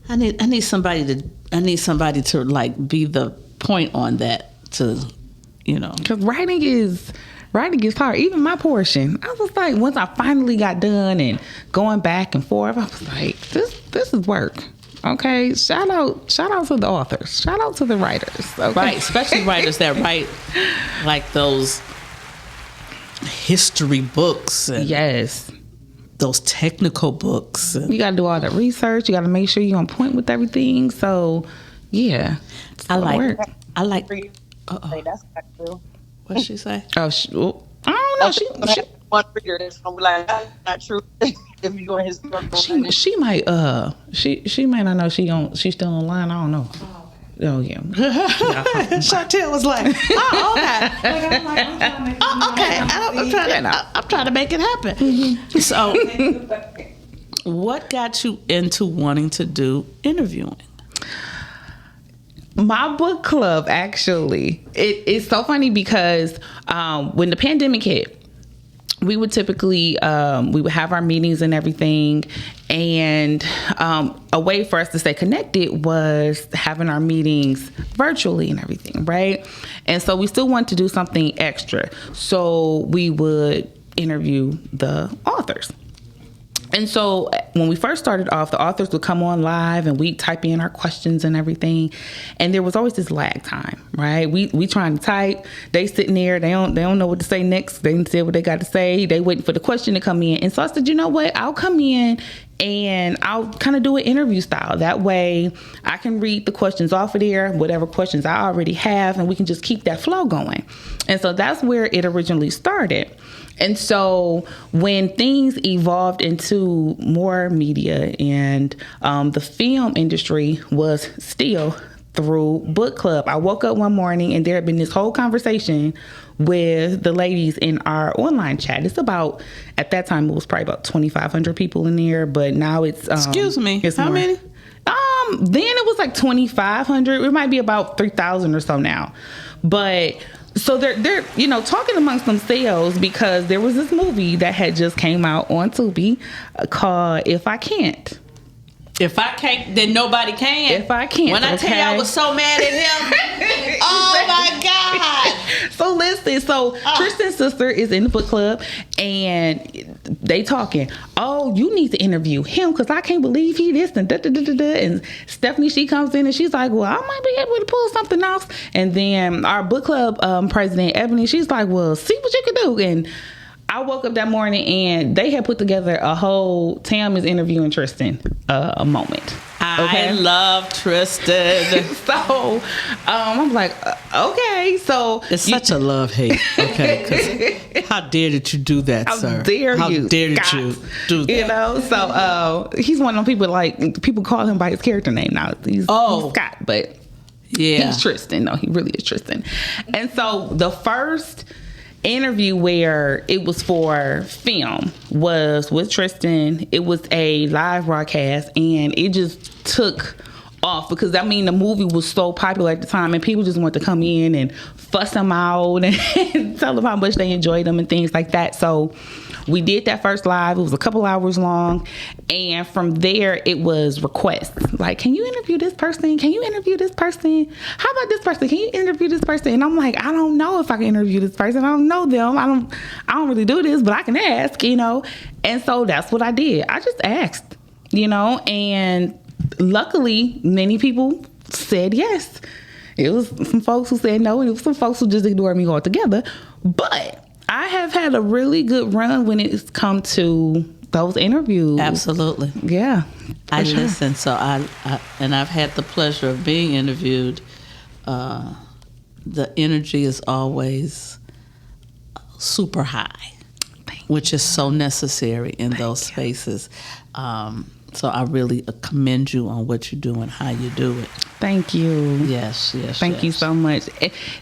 I need somebody to like be the point on that, to, Because writing is hard. Even my portion, I was like, once I finally got done and going back and forth, I was like, this is work. Okay, shout out to the authors. Shout out to the writers. Okay? Right, especially writers that write like those history books and yes, those technical books. You got to do all the research. You got to make sure you're on point with everything. So, yeah, I like. That's not true. What'd she say? I don't know. She one reader that's gonna be like, that's not true. If you go in his book, she might she might not know she's still online. I don't know. Oh yeah. Chantel was like, oh okay. I'm trying to make it happen. So, what got you into wanting to do interviewing? My book club, actually. It's so funny because when the pandemic hit, we would typically we would have our meetings and everything, and a way for us to stay connected was having our meetings virtually and everything, right? And so we still wanted to do something extra, so we would interview the authors. And so when we first started off, the authors would come on live and we'd type in our questions and everything. And there was always this lag time, right? We trying to type, they sitting there, they don't know what to say next. They didn't say what they got to say. They waiting for the question to come in. And so I said, you know what? I'll come in and I'll kind of do an interview style. That way I can read the questions off of there, whatever questions I already have, and we can just keep that flow going. And so that's where it originally started. And so when things evolved into more media and the film industry was still through book club, I woke up one morning and there had been this whole conversation with the ladies in our online chat. It's about, at that time, it was probably about 2,500 people in there, but now it's... Excuse me, it's how more. many? Then it was like 2,500. It might be about 3,000 or so now. But... So they're talking amongst themselves because there was this movie that had just came out on Tubi called If I Can't. If I can't, then nobody can. If I can't. When I tell you I was so mad at him. Oh my God. So listen, Listen, so Tristan's sister is in the book club, and they talking. Oh, you need to interview him because I can't believe he this and da da da da da. And Stephanie, she comes in and she's like, well, I might be able to pull something off. And then our book club president Ebony, she's like, well, see what you can do. And I woke up that morning and they had put together a whole Tam is interviewing Tristan a moment. I love Tristan. So I'm like, okay. So it's such a love-hate. Okay. 'Cause how did you do that, sir? How dare you you do that? You know, so he's one of them people, like, people call him by his character name now. He's Scott, but he's Tristan. No, he really is Tristan. And so the first interview where it was for film was with Tristan. It was a live broadcast, and it just took off because, I mean, the movie was so popular at the time, and people just wanted to come in and fuss them out and tell them how much they enjoyed them and things like that. So we did that first live. It was a couple hours long, and from there it was requests like, can you interview this person? Can you interview this person? How about this person? Can you interview this person? And I'm like, I don't know if I can interview this person. I don't know them. I don't really do this, but I can ask, you know. And so that's what I did. I just asked, you know, and luckily many people said yes. It was some folks who said no, and it was some folks who just ignored me altogether. But I have had a really good run when it's come to those interviews. Absolutely. Yeah. I listen. So I've had the pleasure of being interviewed. The energy is always super high, which is so necessary in those spaces. So I really commend you on what you do and how you do it. Thank you. Yes. Thank you so much.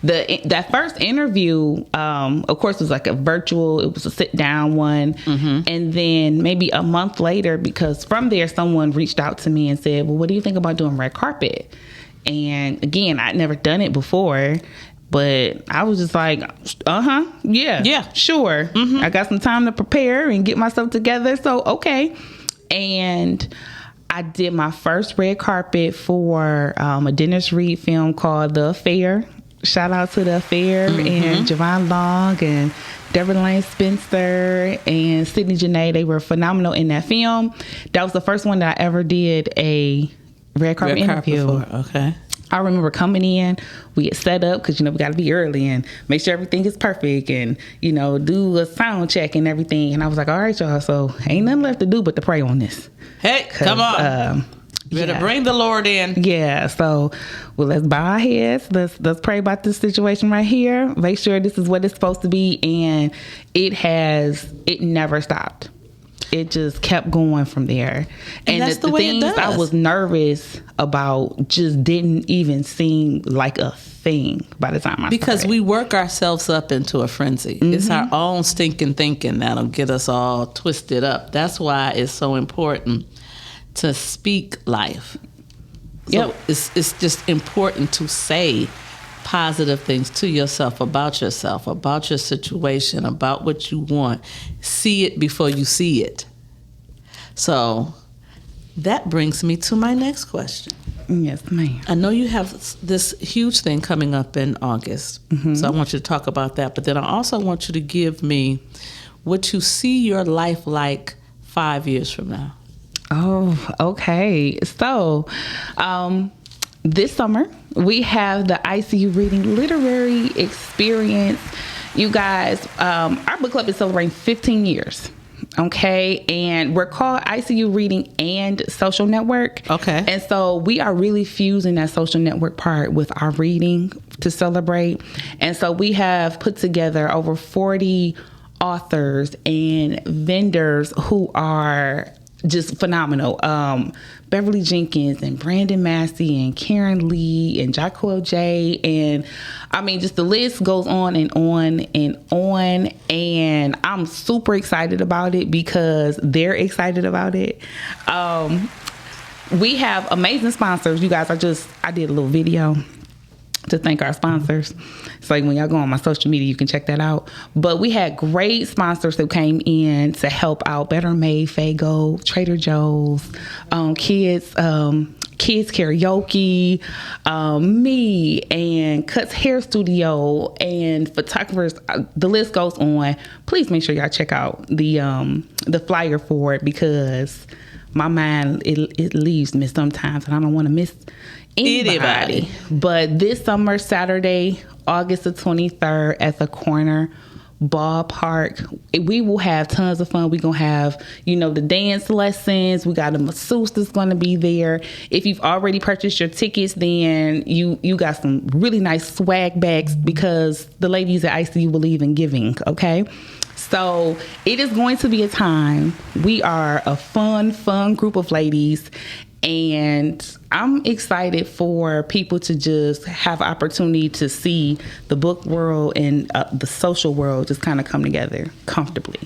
That first interview, of course, was like a virtual. It was a sit down one, and then maybe a month later, because from there someone reached out to me and said, "Well, what do you think about doing red carpet?" And again, I'd never done it before. But I was just like, yeah, sure. I got some time to prepare and get myself together. So, okay. And I did my first red carpet for a Dennis Reed film called The Affair. Shout out to The Affair and Javon Long and Deborah Lane Spencer and Sydney Janae. They were phenomenal in that film. That was the first one that I ever did a red carpet interview. Okay. I remember coming in, we get set up because, you know, we got to be early and make sure everything is perfect and, you know, do a sound check and everything. And I was like, all right, y'all, so ain't nothing left to do but to pray on this. Hey, come on. Better bring the Lord in. Yeah, so, well, let's bow our heads. Let's pray about this situation right here. Make sure this is what it's supposed to be. And it never stopped. It just kept going from there. And that's the way things it does. I was nervous about just didn't even seem like a thing by the time I Because started. we work ourselves up into a frenzy. It's our own stinking thinking that'll get us all twisted up. That's why it's so important to speak life. So it's just important to say positive things to yourself, about your situation, about what you want. See it before you see it. So that brings me to my next question. Yes, ma'am. I know you have this huge thing coming up in August, so I want you to talk about that. But then I also want you to give me what you see your life like 5 years from now. Oh, okay. So, this summer, we have the ICU Reading Literary Experience. You guys, our book club is celebrating 15 years. Okay. And we're called ICU Reading and Social Network. Okay. And so we are really fusing that social network part with our reading to celebrate. And so we have put together over 40 authors and vendors who are just phenomenal. Beverly Jenkins and Brandon Massey and Karen Lee and Jacquel J. And I mean, just the list goes on and on and on. And I'm super excited about it because they're excited about it. We have amazing sponsors. You guys, I did a little video to thank our sponsors. It's like when y'all go on my social media, you can check that out. But we had great sponsors who came in to help out: Better Made, Fago, Trader Joe's, Kids kids karaoke, me, and Cuts Hair Studio, and photographers. The list goes on. Please make sure y'all check out the flyer for it, because my mind it leaves me sometimes, and I don't want to miss anybody. But this summer, Saturday, August the 23rd, at the Corner Ballpark, we will have tons of fun. We're gonna have, the dance lessons. We got a masseuse that's gonna be there. If you've already purchased your tickets, then you got some really nice swag bags, because the ladies at ICU believe in giving. Okay, so it is going to be a time. We are a fun group of ladies, and I'm excited for people to just have opportunity to see the book world and the social world just kind of come together comfortably.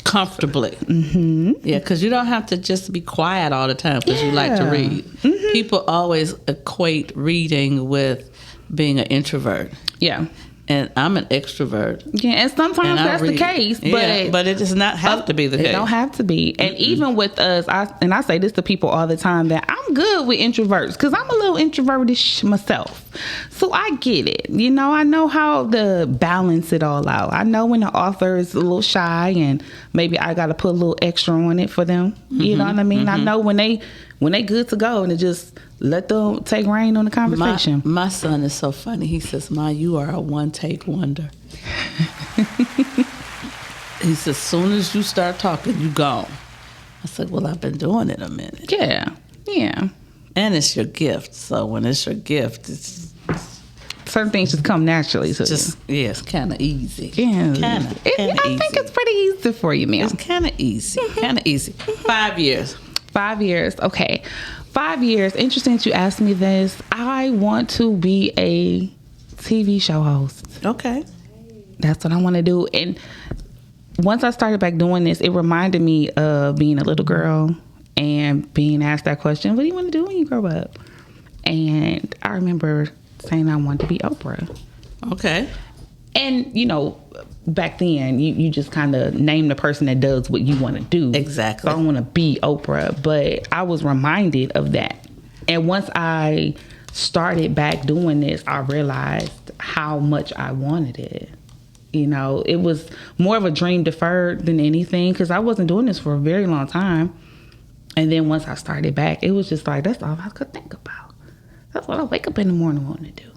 Mm-hmm. Yeah, because you don't have to just be quiet all the time because you like to read. Mm-hmm. People always equate reading with being an introvert. Yeah. And I'm an extrovert. Yeah, and sometimes that's the case. But it does not have to be the case. It don't have to be. And even with us, I say this to people all the time, that I'm good with introverts, because I'm a little introvertish myself. So I get it. I know how to balance it all out. I know when the author is a little shy and maybe I got to put a little extra on it for them. Mm-hmm. You know what I mean? Mm-hmm. I know when they good to go, and it just let them take reign on the conversation. My son is so funny. He says, "Ma, you are a one-take wonder." He says, as soon as you start talking, you gone. I said, well, I've been doing it a minute. Yeah. And it's your gift. So when it's your gift, it's certain things just come naturally to you. Yeah, it's kind of easy. Yeah. I think it's pretty easy for you, ma'am. It's kind of easy. Kind of easy. 5 years. 5 years. Okay. 5 years. Interesting that you asked me this. I want to be a TV show host. Okay. That's what I want to do. And once I started back doing this, it reminded me of being a little girl and being asked that question, what do you want to do when you grow up? And I remember saying I wanted to be Oprah. Okay. And, back then, you just kind of name the person that does what you want to do. Exactly. So I want to be Oprah, but I was reminded of that. And once I started back doing this, I realized how much I wanted it. It was more of a dream deferred than anything, because I wasn't doing this for a very long time. And then once I started back, it was just like, that's all I could think about. That's what I wake up in the morning wanting to do.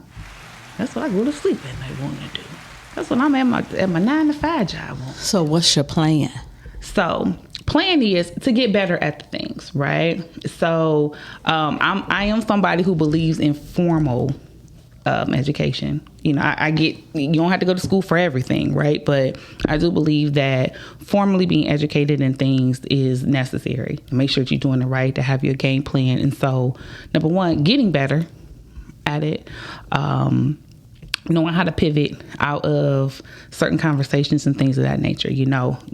That's what I go to sleep at night wanting to do. That's what I'm at my 9-to-5 job on. So what's your plan? So plan is to get better at the things, right? So I am somebody who believes in formal education. I get, you don't have to go to school for everything, right? But I do believe that formally being educated in things is necessary. Make sure that you're doing it right, to have your game plan. And so, number one, getting better at it. Knowing how to pivot out of certain conversations and things of that nature,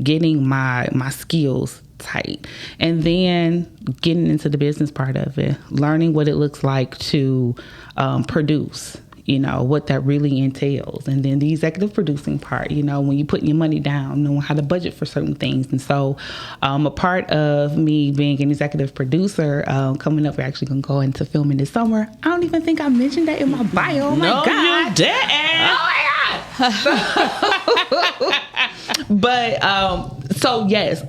getting my skills tight, and then getting into the business part of it, learning what it looks like to produce, what that really entails. And then the executive producing part, when you're putting your money down, knowing how to budget for certain things. And so a part of me being an executive producer, coming up, we're actually going to go into filming this summer. I don't even think I mentioned that in my bio. Oh my God. You didn't. Oh my God. But so yes,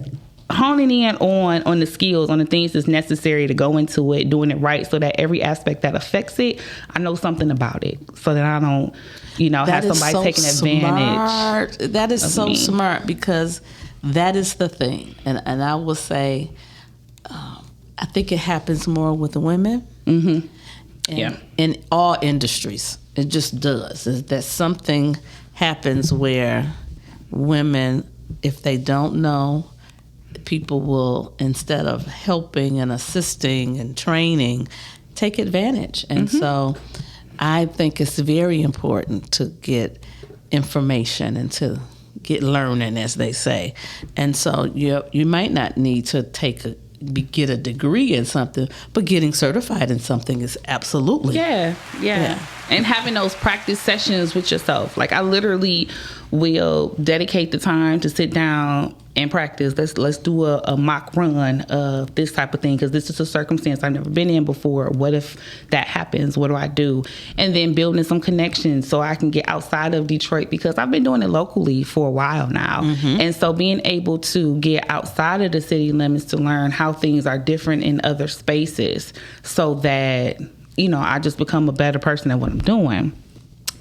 honing in on the skills, on the things that's necessary to go into it, doing it right, so that every aspect that affects it, I know something about it, so that I don't, have somebody taking advantage. That is so smart, because that is the thing. And I will say, I think it happens more with women. Mm-hmm. In all industries. It just does. Is that something happens where women, if they don't know, people will, instead of helping and assisting and training, take advantage. And so I think it's very important to get information and to get learning, as they say. And so you might not need to get a degree in something, but getting certified in something is absolutely. Yeah. And having those practice sessions with yourself. Like, I literally will dedicate the time to sit down and practice. Let's do a mock run of this type of thing, because this is a circumstance I've never been in before. What if that happens? What do I do? And then building some connections so I can get outside of Detroit, because I've been doing it locally for a while now. And so being able to get outside of the city limits to learn how things are different in other spaces, so that, you know, I just become a better person at what I'm doing.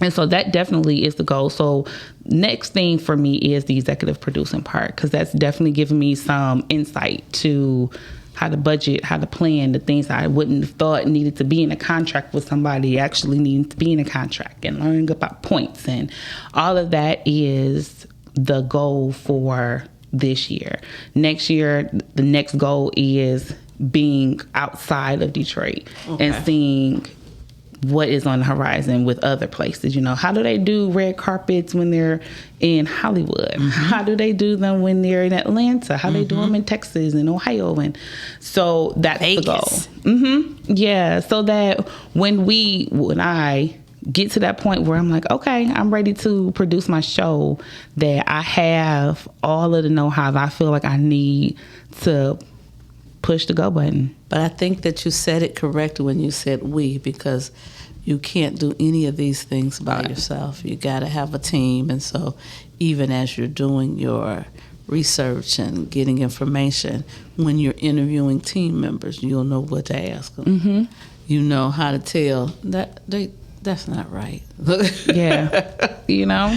And so that definitely is the goal. So next thing for me is the executive producing part, because that's definitely giving me some insight to how to budget, how to plan the things I wouldn't have thought needed to be in a contract with somebody actually needing to be in a contract, and learning about points, and all of that is the goal for this year. Next year, the next goal is being outside of Detroit and seeing what is on the horizon with other places. You know, how do they do red carpets when they're in Hollywood? How do they do them when they're in Atlanta? How do they do them in Texas and Ohio? And so that's Vegas. The goal. Yeah, so that when I get to that point where I'm like, okay, I'm ready to produce my show, that I have all of the know-how that I feel like I need to push the go button. But I think that you said it correctly when you said we, because you can't do any of these things by yourself. You got to have a team. And so even as you're doing your research and getting information, when you're interviewing team members, you'll know what to ask them. You know how to tell that's not right. Yeah. You know?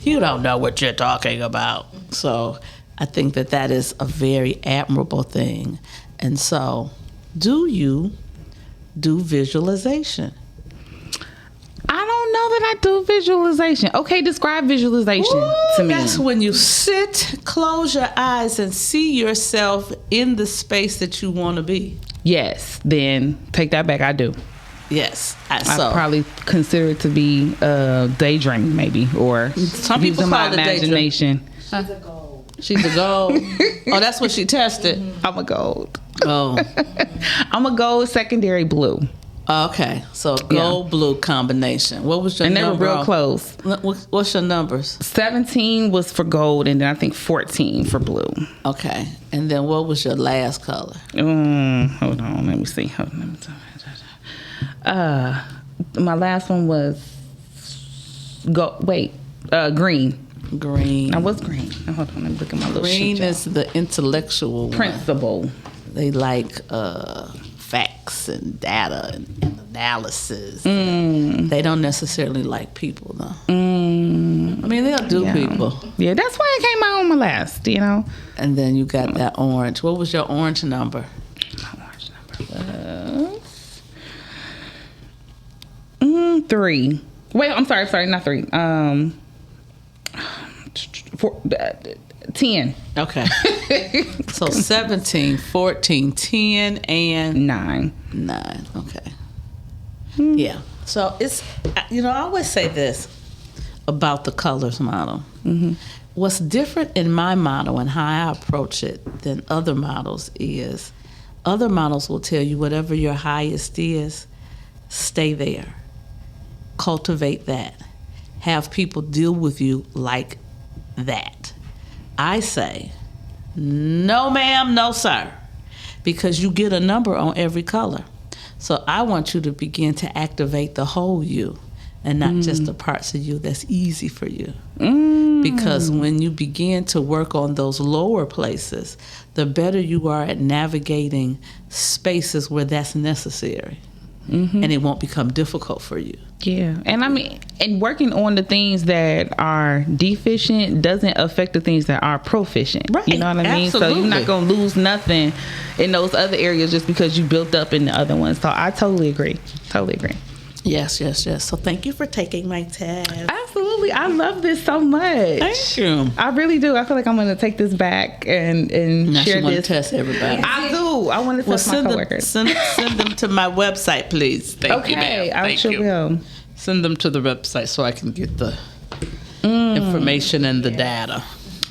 You don't know what you're talking about. So I think that is a very admirable thing. And so, do you do visualization? I don't know that I do visualization. Okay, describe visualization to me. That's when you sit, close your eyes, and see yourself in the space that you want to be. Yes, then take that back. I do. Yes. I probably consider it to be daydream, maybe, or some people using call my it imagination. She's a gold. Oh, that's what she tested. I'm a gold. Oh. I'm a gold secondary blue. Okay, so gold blue combination. What was your number? And they were real close. What's your numbers? 17 was for gold, and then I think 14 for blue. Okay, and then what was your last color? Hold on, let me see. My last one was green. Green. I was green. Hold on, let me look at my little green sheet. is the intellectual principle. One. They like facts and data and analysis. They don't necessarily like people, though. I mean, they'll do people. Yeah, that's why it came out on my last, you know. And then you got that orange. What was your orange number? My orange number was 3. Wait, I'm sorry, not 3. 10. Okay. So 17, 14, 10, and 9. Okay. Yeah. So it's, I always say this about the colors model. What's different in my model and how I approach it than other models is other models will tell you whatever your highest is, stay there. Cultivate that. Have people deal with you like that. I say, no ma'am, no sir, because you get a number on every color. So I want you to begin to activate the whole you and not just the parts of you that's easy for you. Because when you begin to work on those lower places, the better you are at navigating spaces where that's necessary. And it won't become difficult for you. Yeah. And I mean, and working on the things that are deficient doesn't affect the things that are proficient. Right. You know what I mean? Absolutely. So you're not going to lose nothing in those other areas just because you built up in the other ones. So I totally agree. Yes. So thank you for taking my test. Absolutely. I love this so much. Thank you. I really do. I feel like I'm going to take this back and now share she this. Test everybody. I do. I want to test my coworkers. Send them to my website, please. Thank you, ma'am. I sure will. Send them to the website so I can get the information and the data.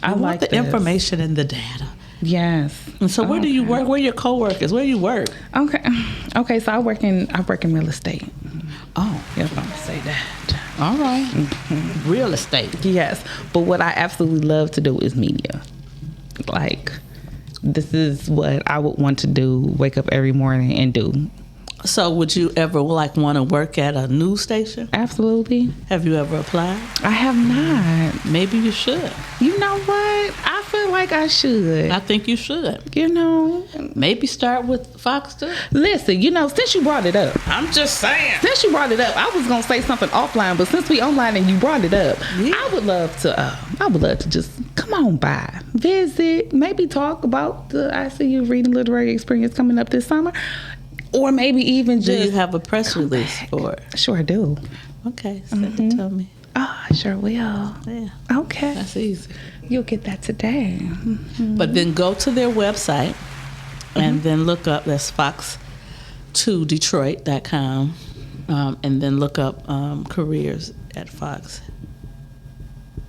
I like the this. information and the data. Yes. And so where do you work? Where are your coworkers? Where do you work? Okay. So I work in real estate. Oh, Yep, I'm gonna say that. All right. Real estate. Yes, but what I absolutely love to do is media. Like, this is what I would want to do, wake up every morning and do. So would you ever like want to work at a news station? Absolutely. Have you ever applied? I have not. Maybe you should. You know what? I feel like I should. I think you should. You know, Maybe start with Fox too. listen, since you brought it up, I'm just saying. Since you brought it up, I was gonna say something offline, but since we online and you brought it up, Yeah. I would love to just come on by, visit, maybe talk about the ICU Reading Literary Experience coming up this summer, or maybe even Do just. you have a press release for it? Sure, I do. Okay, send it to me. Oh, I sure will. Yeah, Okay, that's easy. you'll get that today. But then go to their website and then look up, that's fox2detroit.com, and then look up careers at Fox.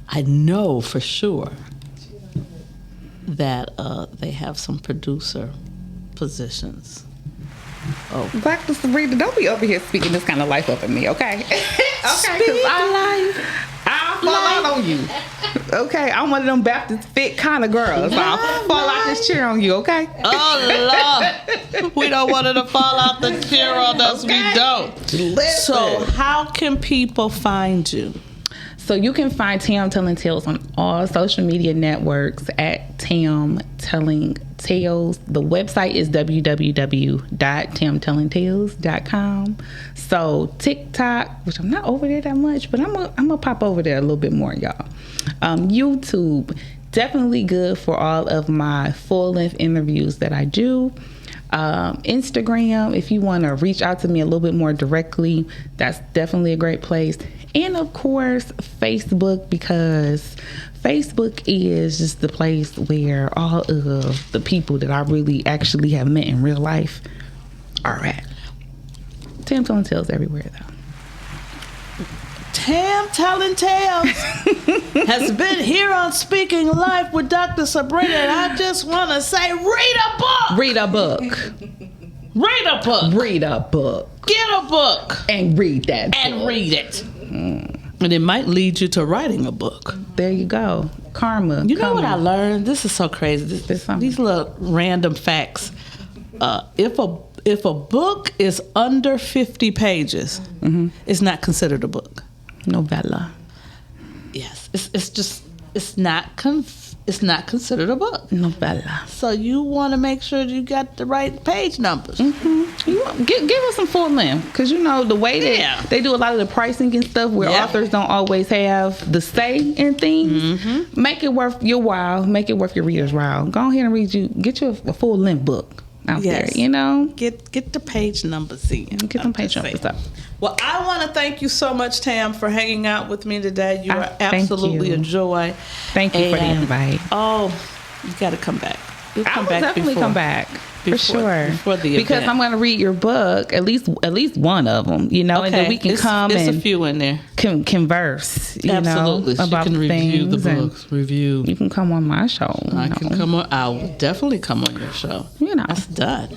I know for sure that they have some producer positions. Oh, Dr. Sabrina, don't be over here speaking this kind of life up in me, okay? Okay, Speak I'll fall out on you. Okay, I'm one of them Baptist fit kind of girls. I'll fall out this chair on you, okay? oh Lord, we don't want her to fall out the chair on us. Okay. We don't. So how can people find you? So you can find Tam Telling Tales on all social media networks at Tam Telling Tales. The website is www.tamtellingtales.com. So TikTok, which I'm not over there that much, but I'm gonna pop over there a little bit more, y'all. YouTube, definitely good for all of my full-length interviews that I do. Instagram, if you want to reach out to me a little bit more directly, that's definitely a great place. And of course, Facebook, because Facebook is just the place where all of the people that I really actually have met in real life are at. Tam Telling Tales everywhere, though. Tam Telling Tales has been here on Speaking Life with Dr. Sabrina, and I just want to say, read a book. Read a book. Read a book. Read a book. Get a book And read that and book. read it. And it might lead you to writing a book. There you go. Karma. You know what I coming. learned? This is so crazy. These little random facts. If a book is under 50 pages, it's not considered a book. Novella. Yes, it's not considered a book. Novella. So you want to make sure you got the right page numbers. You want, give us some full length, because the way that they do a lot of the pricing and stuff where authors don't always have the say in things. Make it worth your while. Make it worth your reader's while. Go ahead and get you a full length book out there. Get the page numbers in. Get some page numbers up. Well, I want to thank you so much, Tam, for hanging out with me today. You are Thank absolutely you. a joy. Thank you for the invite. Oh, you got to come back. You'll come I will back definitely come back for sure. Before the because event. I'm going to read your book, at least one of them, and then we can come it's and a few in there. Converse, Absolutely. about you can review things. the And books. Review. you can come on my show. I can come on. I will definitely come on your show. That's done.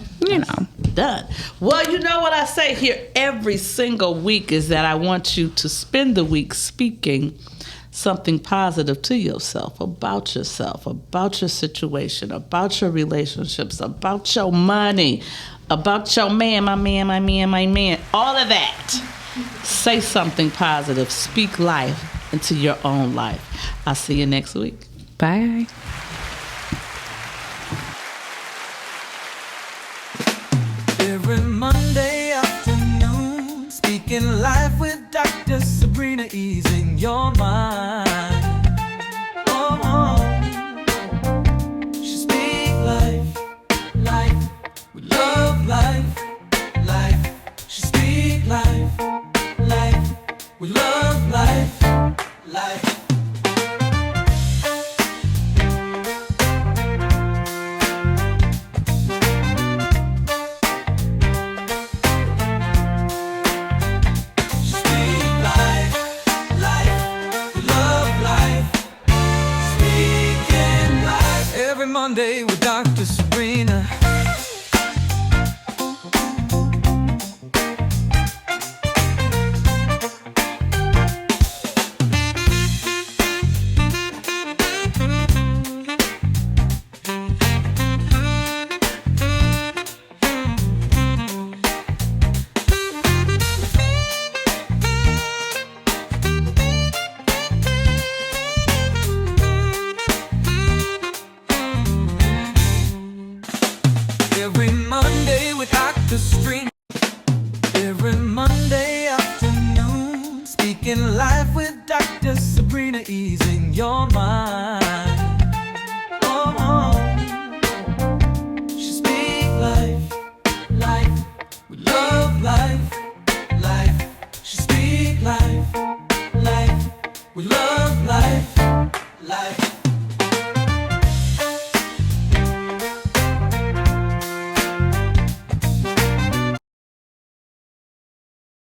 Done. Well, you know what I say here every single week is that I want you to spend the week speaking something positive to yourself, about your situation, about your relationships, about your money, about your man, my man, all of that. Say something positive. Speak life into your own life. I'll see you next week. Bye. Every Monday afternoon, speaking life with Dr. Sabrina, easing your mind. Oh, she speak life, we love life. She speak life, we love life. Monday with Dr. Sabrina. Speaking life with Dr. Sabrina, easing your mind. Oh, she speak life, life. We love life, life. She speak life, life. We love life, life.